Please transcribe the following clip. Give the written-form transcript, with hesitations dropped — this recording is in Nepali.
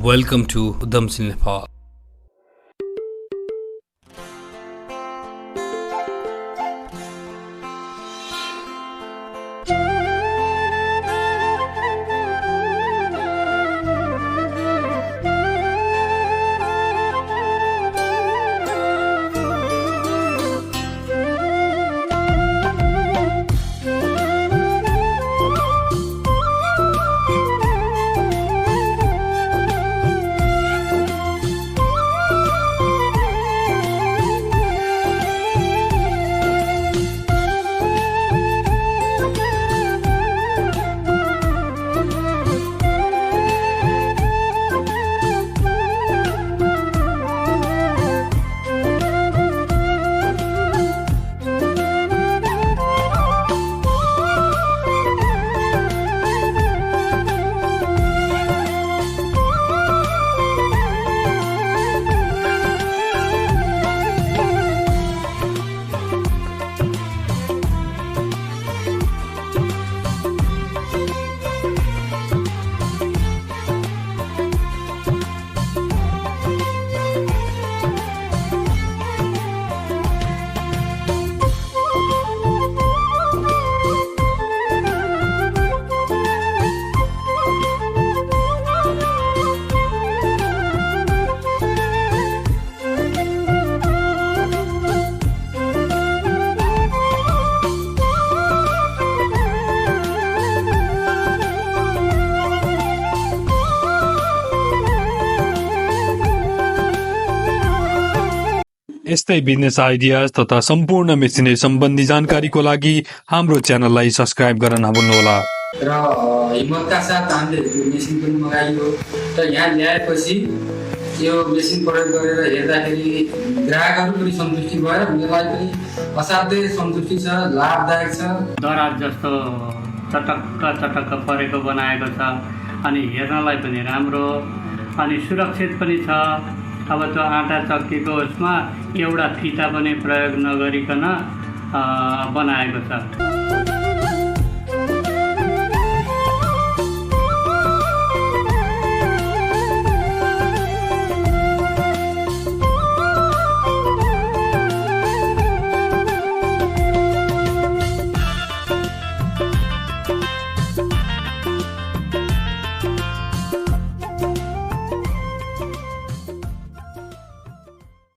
Welcome to Udhamsil, Nepal. यस्तै बिजनेस आइडियाज तथा सम्पूर्ण मेसिनरी सम्बन्धी जानकारीको लागि हाम्रो च्यानललाई सब्स्क्राइब गर्न नभुल्नुहोला। र हिम्मतका साथ हामीले मेसिन पनि मगाइयो र यहाँ ल्याएपछि यो मेसिन प्रयोग गरेर हेर्दाखेरि ग्राहकहरू पनि सन्तुष्टि भएर मलाई पनि असाध्यै सन्तुष्टि छ, लाभदायक छ। दराज जस्तो चटक्क परेको बनाएको छ अनि हेर्नलाई पनि राम्रो अनि सुरक्षित पनि छ। अब त्यो आँटा चक्कीको उसमा एउटा फिता पनि प्रयोग नगरिकन बनाएको छ।